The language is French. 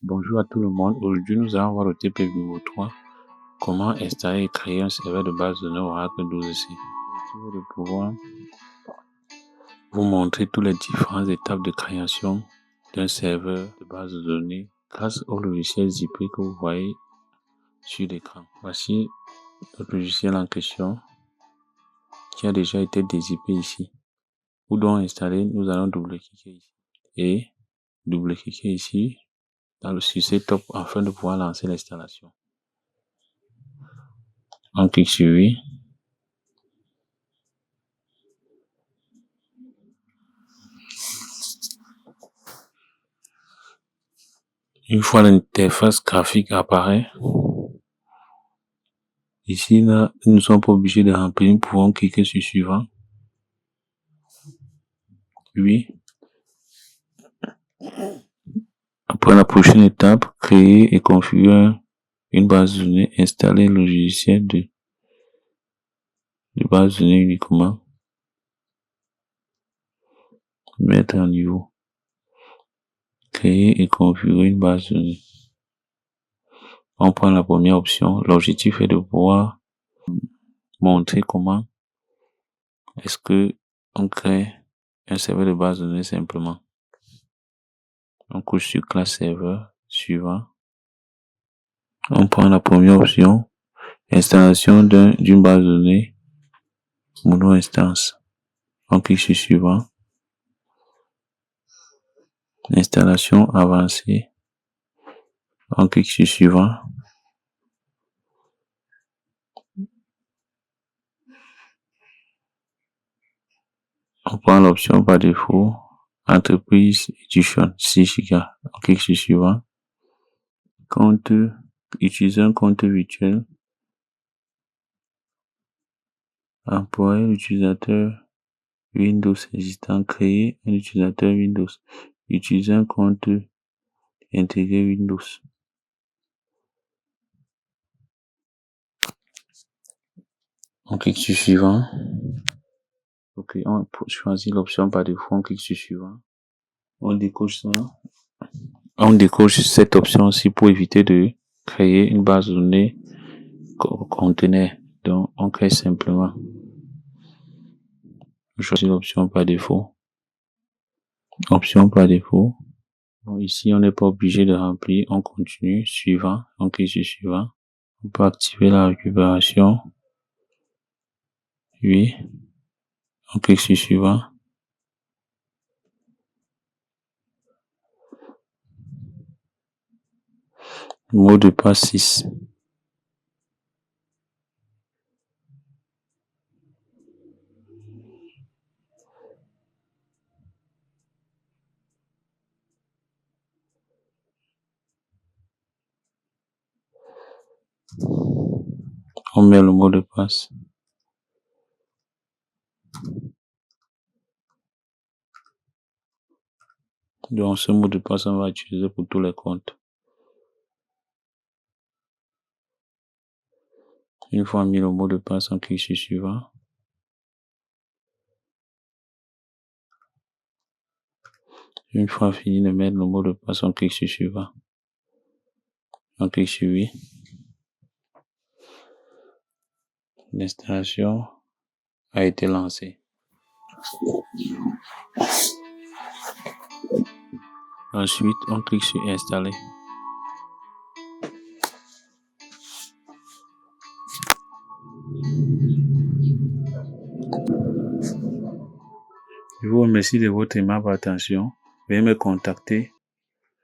Bonjour à tout le monde. Aujourd'hui, nous allons voir le TP numéro 3. Comment installer et créer un serveur de base de données Oracle 12c. Je vais pouvoir vous montrer toutes les différentes étapes de création d'un serveur de base de données grâce au logiciel Zippy que vous voyez sur l'écran. Voici notre logiciel en question qui a déjà été dézippé ici. Pour donc installer, nous allons double-cliquer ici et double-cliquer ici dans le succès top afin de pouvoir lancer l'installation. On clique sur oui. Une fois l'interface graphique apparaît, ici là, nous ne sommes pas obligés de remplir, nous pouvons cliquer sur suivant. Oui. Après la prochaine étape, créer et configurer une base de données, installer le logiciel de base de données uniquement, mettre en niveau, créer et configurer une base de données. On prend la première option. L'objectif est de pouvoir montrer comment est-ce que on crée un serveur de base de données simplement. On couche sur classe serveur, suivant. On prend la première option, installation d'une base de données, mono instance. On clique sur suivant. Installation avancée. On clique sur suivant. On prend l'option par défaut, entreprise edition 6 Go. On clique sur suivant. Compte, utiliser un compte virtuel. Employer l'utilisateur Windows existant, créer un utilisateur Windows. Utiliser un compte intégré Windows. On clique sur suivant. Ok, on choisit l'option par défaut, on clique sur suivant. On décoche ça. On décoche cette option aussi pour éviter de créer une base de données conteneur. Donc, on crée simplement. On choisit l'option par défaut. Option par défaut. Bon, ici, on n'est pas obligé de remplir. On continue. Suivant. On clique sur suivant. On peut activer la récupération. Oui. On clique sur suivant. Mot de passe 6. On met le mot de passe. Donc, ce mot de passe, on va utiliser pour tous les comptes. Une fois mis le mot de passe, on clique sur suivant. Une fois fini de mettre le mot de passe, on clique sur suivant. On clique sur oui. L'installation a été lancée. Ensuite, on clique sur installer. Je vous remercie de votre aimable attention. Veuillez me contacter